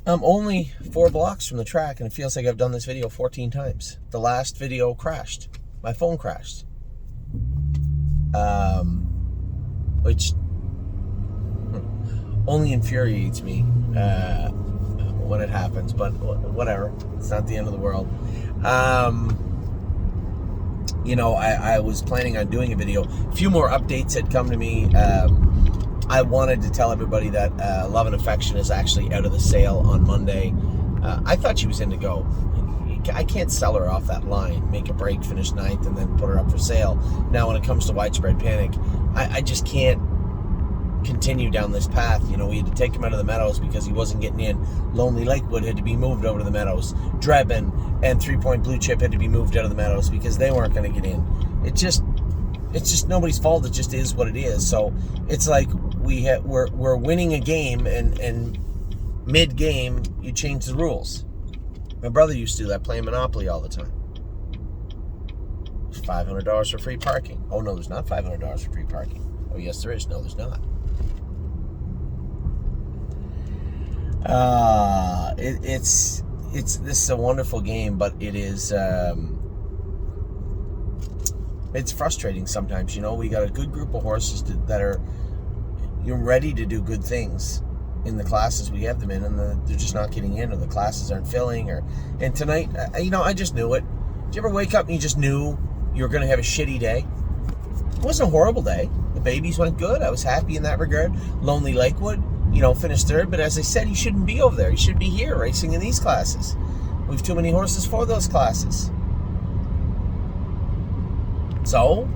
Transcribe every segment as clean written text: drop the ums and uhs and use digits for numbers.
I'm only 4 blocks from the track, and it feels like I've done this video 14 times. The last video crashed. My phone crashed. Which only infuriates me when it happens, but whatever. It's not the end of the world. I was planning on doing a video. A few more updates had come to me. I wanted to tell everybody that Love and Affection is actually out of the sale on Monday. I thought she was in to go. I can't sell her off that line, make a break, finish 9th, and then put her up for sale. Now, when it comes to Widespread Panic, I just can't continue down this path. We had to take him out of the Meadows because he wasn't getting in. Lonely Lakewood had to be moved over to the Meadows. Drebin and 3 Point Blue Chip had to be moved out of the Meadows because they weren't going to get in. It's just nobody's fault. It just is what it is. So it's like we're winning a game, and mid-game you change the rules. My brother used to do that, playing Monopoly all the time. There's $500 for free parking. Oh, no, there's not $500 for free parking. Oh, yes, there is. No, there's not. This is a wonderful game, but it is it's frustrating sometimes. We got a good group of horses that are ready to do good things in the classes we have them in, and they're just not getting in, or the classes aren't filling. And tonight, I just knew it. Did you ever wake up and you just knew you were going to have a shitty day? It wasn't a horrible day. The babies went good. I was happy in that regard. Lonely Lakewood, finished 3rd, but as I said, he shouldn't be over there. He should be here racing in these classes. We have too many horses for those classes. So,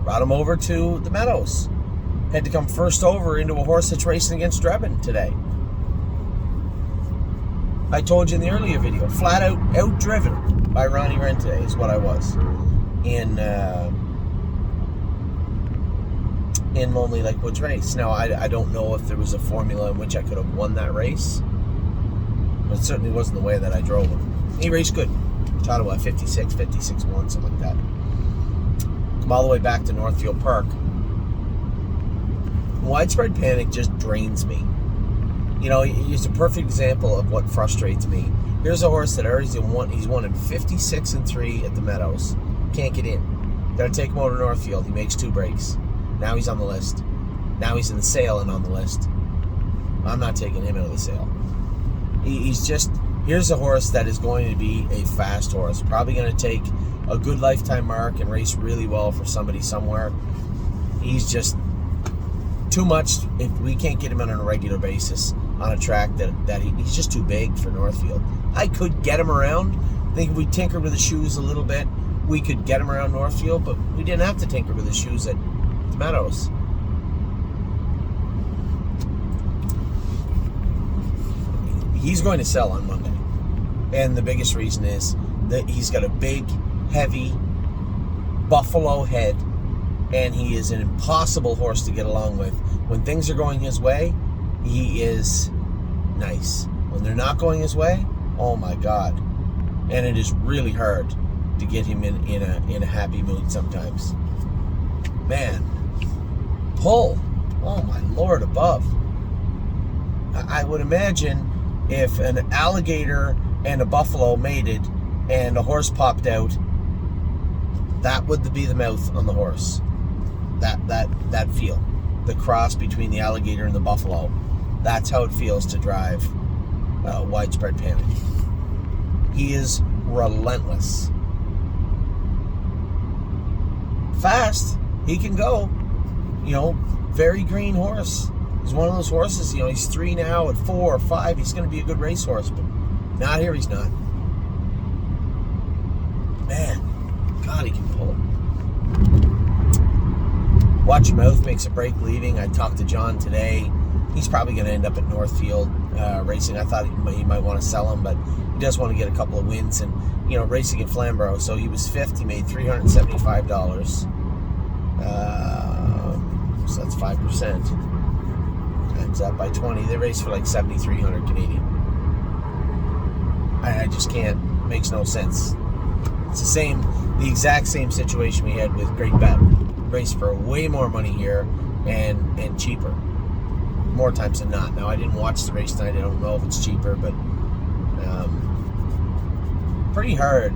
brought him over to the Meadows. Had to come first over into a horse that's racing against Drebin today. I told you in the earlier video, flat out outdriven by Ronnie Wren today is what I was in Lonely Lakewood's race. Now, I don't know if there was a formula in which I could have won that race, but it certainly wasn't the way that I drove him. He raced good. Ottawa 56, 56-1, something like that. Come all the way back to Northfield Park. Widespread Panic just drains me. He's a perfect example of what frustrates me. Here's a horse that he's won in 56-3 at the Meadows. Can't get in. Gotta take him over to Northfield. He makes 2 breaks. Now he's on the list. Now he's in the sale and on the list. I'm not taking him out of the sale. Here's a horse that is going to be a fast horse. Probably going to take a good lifetime mark and race really well for somebody somewhere. He's just too much. If we can't get him in on a regular basis on a track that he's just too big for Northfield. I could get him around. I think if we tinkered with the shoes a little bit, we could get him around Northfield, but we didn't have to tinker with the shoes at the Meadows. He's going to sell on Monday, and the biggest reason is that he's got a big, heavy buffalo head, and he is an impossible horse to get along with. When things are going his way, he is nice. When they're not going his way, oh my God. And it is really hard to get him in a happy mood sometimes. Man, pull. Oh my Lord above. I would imagine if an alligator and a buffalo mated and a horse popped out, that would be the mouth on the horse. That feel. The cross between the alligator and the buffalo. That's how it feels to drive Widespread Panic. He is relentless. Fast. He can go. Very green horse. He's one of those horses, he's 3 now, at 4 or 5, he's going to be a good racehorse, but not here, he's not. Man, God, he can pull. Watch Mouth makes a break leaving. I talked to John today. He's probably going to end up at Northfield racing. I thought he might want to sell him, but he does want to get a couple of wins and, racing at Flamborough. So he was 5th. He made $375. So that's 5%. Times that by 20. They race for like 7,300 Canadian. I just can't. Makes no sense. It's the exact same situation we had with Great Bet. Race for way more money here and cheaper. more times than not. Now, I didn't watch the race tonight. I don't know if it's cheaper, but pretty hard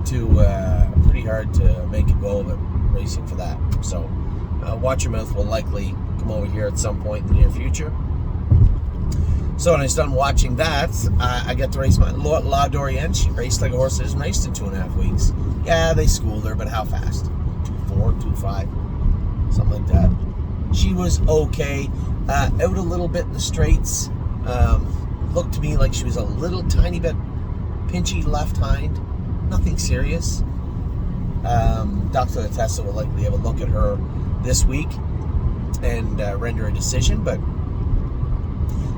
to make a go of it racing for that. So, Watch Your Mouth will likely come over here at some point in the near future. So when I was done watching that, I got to race my La Dorienne. She raced like a horse that isn't raced in 2.5 weeks. Yeah, they schooled her, but how fast? 2.4, 2.5, something like that. She was okay. Out a little bit in the straights. Looked to me like she was a little tiny bit pinchy left hind. Nothing serious. Dr. Latessa will likely have a look at her this week and render a decision, but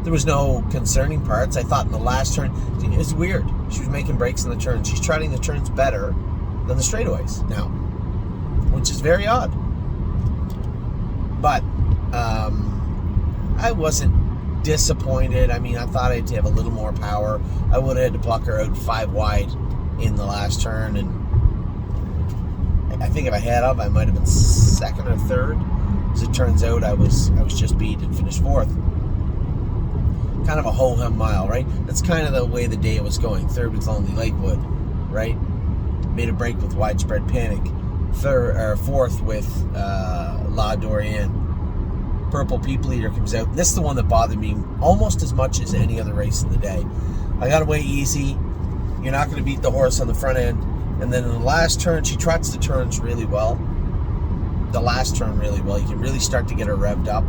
there was no concerning parts. I thought in the last turn, it's weird. She was making breaks in the turns. She's trotting the turns better than the straightaways now, which is very odd. But I wasn't disappointed. I mean, I thought I'd have a little more power. I would have had to pluck her out 5 wide in the last turn, and I think if I had up, I might have been second or third. As it turns out, I was just beat and finished fourth. Kind of a ho-hum mile, right? That's kind of the way the day was going. Third with Lonely Lakewood, right? Made a break with Widespread Panic. Fourth with La Dorienne. Purple People Eater comes out. This is the one that bothered me almost as much as any other race in the day. I got away easy. You're not going to beat the horse on the front end. And then in the last turn, she trots the turns really well. The last turn really well. You can really start to get her revved up.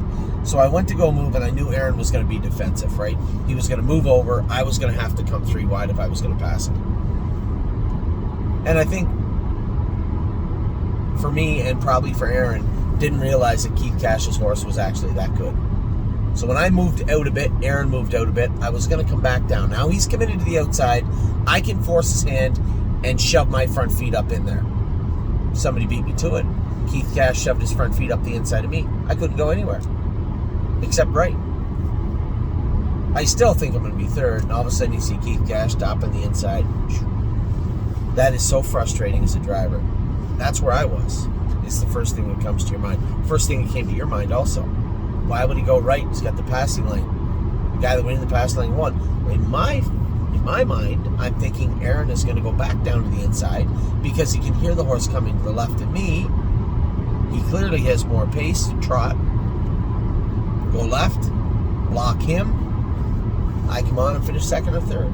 So I went to go move, and I knew Aaron was going to be defensive, right? He was going to move over. I was going to have to come 3 wide if I was going to pass him. And I think for me, and probably for Aaron, didn't realize that Keith Cash's horse was actually that good. So when I moved out a bit, Aaron moved out a bit, I was going to come back down. Now he's committed to the outside. I can force his hand and shove my front feet up in there. Somebody beat me to it. Keith Cash shoved his front feet up the inside of me. I couldn't go anywhere except right. I still think I'm going to be third, and all of a sudden you see Keith Cash stop on the inside. That is so frustrating as a driver. That's where I was. It's the first thing that comes to your mind. First thing that came to your mind also. Why would he go right? He's got the passing lane. The guy that went in the passing lane won. In my mind, I'm thinking Aaron is going to go back down to the inside because he can hear the horse coming to the left of me. He clearly has more pace to trot. Go left, block him. I come on and finish second or third.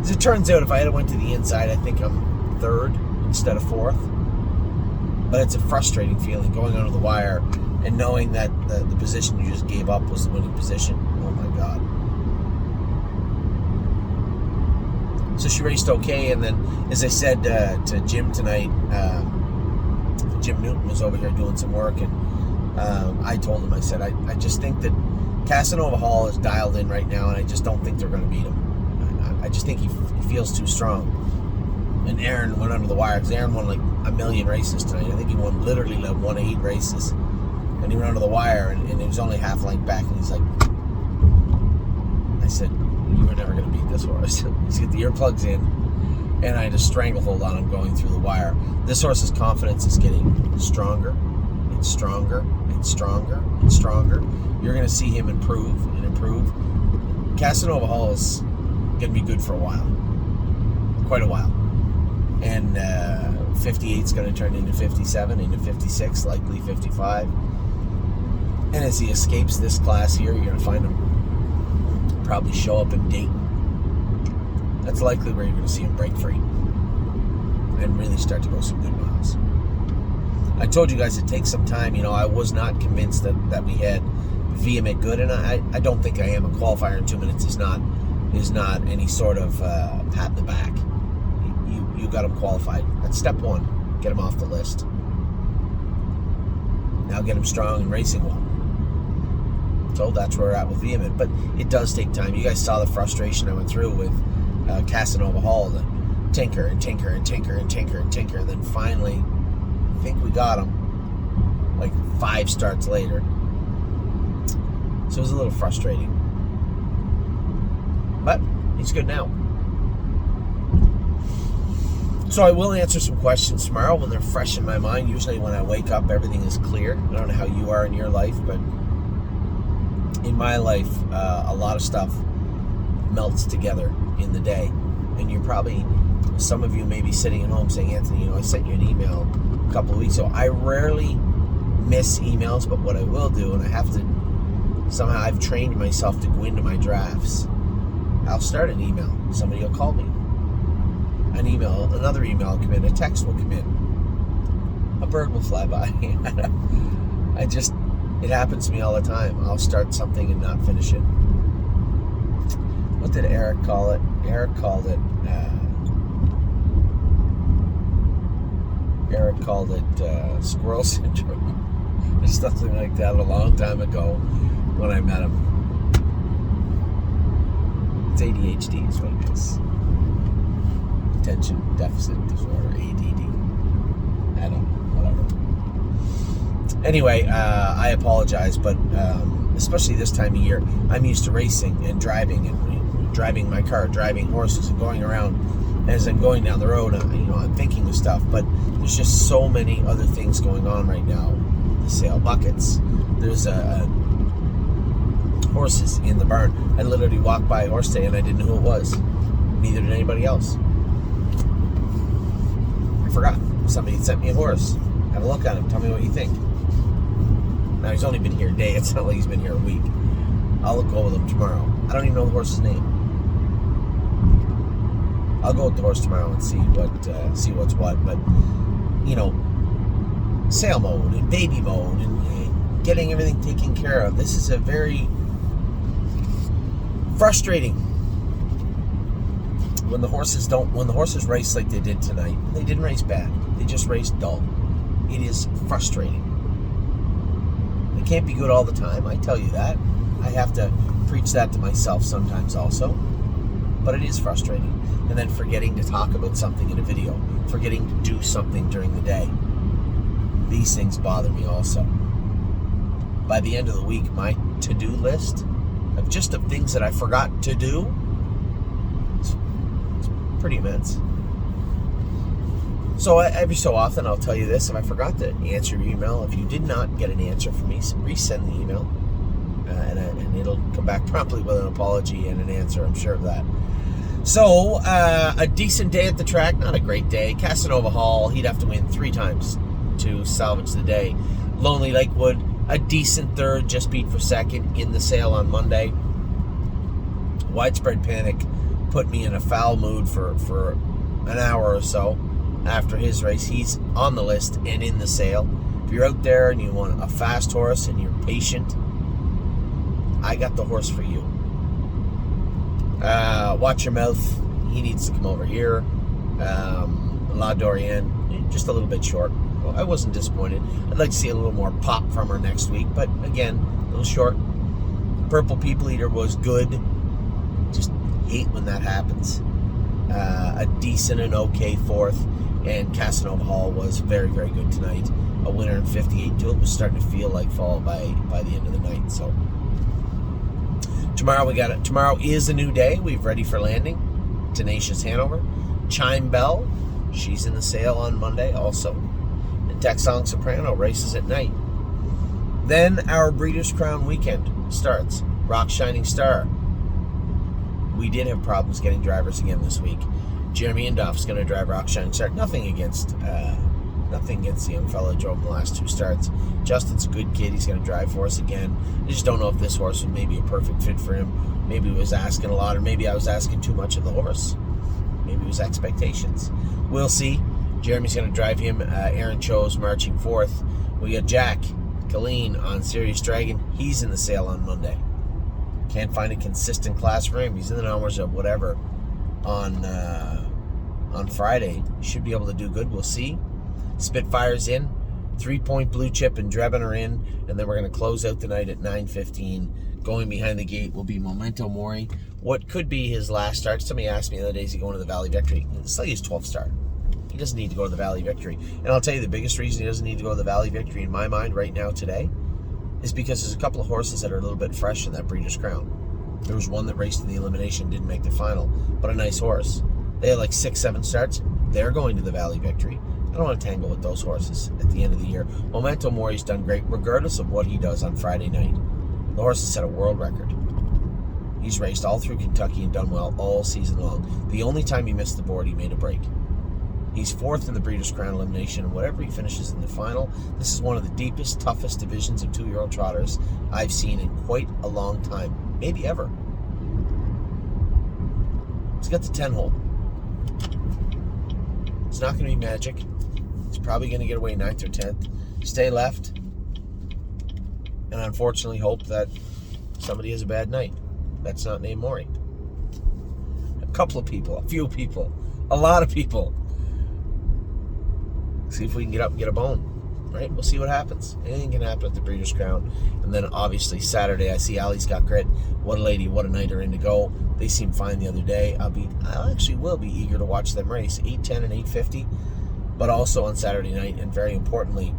As it turns out, if I had went to the inside, I think I'm third instead of fourth. But it's a frustrating feeling going under the wire and knowing that the position you just gave up was the winning position. Oh my God. So she raced okay, and then, as I said to Jim tonight, Jim Newton was over here doing some work, and I told him, I said, I just think that Casanova Hall is dialed in right now, and I just don't think they're going to beat him. I just think he feels too strong. And Aaron went under the wire, because Aaron won like 1 million races tonight. I think he literally won 8 races, and he went under the wire, and it was only half length back, and he's like, I said, you were never going to beat this horse. He's got the earplugs in, and I had a stranglehold on him going through the wire. This horse's confidence is getting stronger. It's stronger. It's stronger. It's stronger. You're going to see him improve and improve. Casanova Hall is going to be good for a while. Quite a while. And 58 is going to turn into 57, into 56, likely 55. And as he escapes this class here, you're going to find him probably show up in Dayton. That's likely where you're going to see him break free and really start to go some good miles. I told you guys it takes some time. You know, I was not convinced that we had vehement good, and I don't think I am. A qualifier in 2 minutes is not any sort of pat in the back. You got him qualified. That's step one. Get him off the list. Now get him strong and racing well. So that's where we're at with vehement, but it does take time. You guys saw the frustration I went through with Casanova Hall, the tinker and tinker and tinker and tinker and tinker, and then finally I think we got him like 5 starts later. So it was a little frustrating, but he's good now. So I will answer some questions tomorrow when they're fresh in my mind. Usually when I wake up, everything is clear. I don't know how you are in your life, but in my life, a lot of stuff melts together in the day. And you're probably, some of you may be sitting at home saying, Anthony, I sent you an email a couple of weeks ago. I rarely miss emails, but what I will do, and I have to, somehow I've trained myself to go into my drafts. I'll start an email. Somebody will call me. An email, another email will come in, a text will come in. A bird will fly by. It happens to me all the time. I'll start something and not finish it. What did Eric call it? Eric called it squirrel syndrome. Or something like that a long time ago when I met him. It's ADHD is what it is. Attention Deficit Disorder, ADD. I don't know, whatever. Anyway, I apologize, but especially this time of year, I'm used to racing and driving my car, driving horses and going around. As I'm going down the road, I'm thinking of stuff, but there's just so many other things going on right now. The sale buckets. There's horses in the barn. I literally walked by a horse today and I didn't know who it was. Neither did anybody else. I forgot. Somebody sent me a horse. Have a look at him. Tell me what you think. Now, he's only been here a day. It's not like he's been here a week. I'll go with him tomorrow. I don't even know the horse's name. I'll go with the horse tomorrow and see what's what. But, sale mode and baby mode and getting everything taken care of. This is a very frustrating when the horses race like they did tonight. They didn't race bad. They just raced dull. It is frustrating. They can't be good all the time. I tell you that. I have to preach that to myself sometimes also. But it is frustrating. And then forgetting to talk about something in a video. Forgetting to do something during the day. These things bother me also. By the end of the week, my to-do list of things that I forgot to do, it's pretty immense. So every so often I'll tell you this: if I forgot to answer your email, if you did not get an answer from me, resend the email, and it'll come back promptly with an apology and an answer. I'm sure of that. So a decent day at the track, not a great day. Casanova Hall, he'd have to win 3 times to salvage the day. Lonely Lakewood, a decent third, just beat for second in the sale on Monday. Widespread Panic put me in a foul mood for an hour or so after his race. He's on the list and in the sale. If you're out there and you want a fast horse and you're patient, I got the horse for you. Watch Your Mouth, he needs to come over here. La Dorienne, just a little bit short. Well, I wasn't disappointed. I'd like to see a little more pop from her next week, but again, a little short. Purple People Eater was good. Just hate when that happens. A decent and okay fourth, and Casanova Hall was very, very good tonight. A winner in 58 to it. Was starting to feel like fall by the end of the night. So tomorrow is a new day. We've ready for landing. Tenacious Hanover. Chime Bell, she's in the sale on Monday also. And Texong Soprano races at night. Then our Breeders' Crown weekend starts. Rock Shining Star. We did have problems getting drivers again this week. Jeremy Indoff's going to drive Rock Shining Star. Nothing against the young fellow who drove the last 2 starts. Justin's a good kid. He's going to drive for us again. I just don't know if this horse was maybe a perfect fit for him. Maybe he was asking a lot, or maybe I was asking too much of the horse. Maybe it was expectations. We'll see. Jeremy's going to drive him. Aaron Cho's marching 4th. We got Jack Colleen on Serious Dragon. He's in the sale on Monday. Can't find a consistent class for him. He's in the numbers of whatever on Friday. Should be able to do good. We'll see. Spitfire's in. 3-Point Blue Chip and Drebin are in. And then we're going to close out the night at 9:15. Going behind the gate will be Memento Mori. What could be his last start. Somebody asked me the other day, is he going to the Valley Victory? It's like his 12th start. He doesn't need to go to the Valley Victory. And I'll tell you the biggest reason he doesn't need to go to the Valley Victory in my mind right now today is because there's a couple of horses that are a little bit fresh in that Breeders' Crown. There was one that raced in the elimination, didn't make the final, but a nice horse. They had like 6-7 starts. They're going to the Valley Victory. I don't want to tangle with those horses at the end of the year. Memento Mori's done great, regardless of what he does on Friday night. The horse has set a world record. He's raced all through Kentucky and done well all season long. The only time he missed the board, he made a break. He's fourth in the Breeders' Crown elimination, and whatever he finishes in the final, this is one of the deepest, toughest divisions of 2-year-old trotters I've seen in quite a long time, maybe ever. He's got the 10-hole. It's not going to be magic. He's probably going to get away 9th or 10th. Stay left, and unfortunately hope that somebody has a bad night. That's not named Maury. A couple of people, a few people, a lot of people. See if we can get up and get a bone, right? We'll see what happens. Anything can happen at the Breeders' Crown. And then obviously Saturday, I see Allie's got grit. What a lady, what a night are in to go. They seemed fine the other day. I actually will be eager to watch them race 8:10 and 8:50, but also on Saturday night. And very importantly,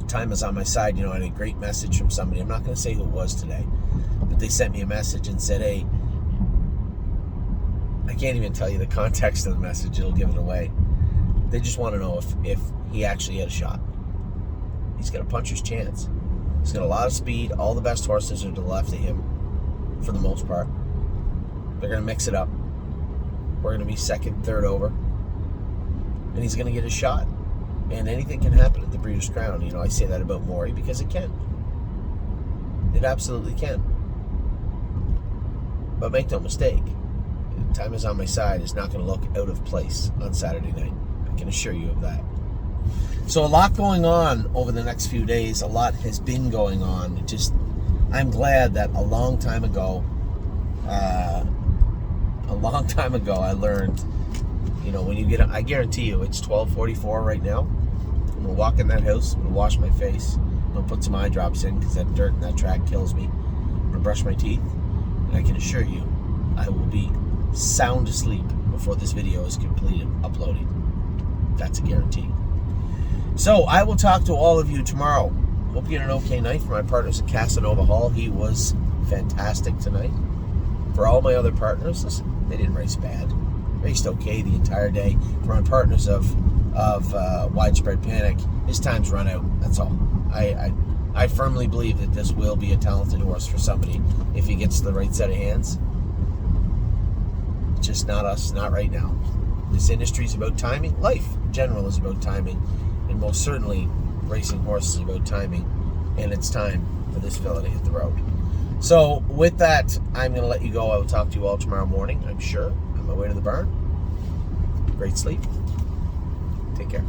time is on my side. I had a great message from somebody. I'm not going to say who it was today, but they sent me a message and said, hey, I can't even tell you the context of the message. It'll give it away. They just want to know if he actually had a shot. He's got a puncher's chance. He's got a lot of speed. All the best horses are to the left of him, for the most part. They're going to mix it up. We're going to be second, third over. And he's going to get a shot. And anything can happen at the Breeders' Crown. I say that about Maury because it can. It absolutely can. But make no mistake, time is on my side is not going to look out of place on Saturday night. I can assure you of that. So a lot going on over the next few days. A lot has been going on. I'm glad that a long time ago I learned, when you get, I guarantee you it's 12:44 right now. I'm going to walk in that house, I'm going to wash my face, I'm going to put some eye drops in because that dirt and that track kills me. I'm going to brush my teeth, and I can assure you I will be sound asleep before this video is completed, uploaded. That's a guarantee. So I will talk to all of you tomorrow. Hope you had an okay night. For my partners at Casanova Hall, he was fantastic tonight. For all my other partners, listen, they didn't race bad. Raced okay the entire day. For my partners of Widespread Panic, his time's run out. That's all. I firmly believe that this will be a talented horse for somebody if he gets the right set of hands. Just not us, not right now. This industry is about timing. Life in general is about timing. And most certainly, racing horses is about timing. And it's time for this fella to hit the road. So, with that, I'm going to let you go. I will talk to you all tomorrow morning, I'm sure. On my way to the barn. Great sleep. Take care.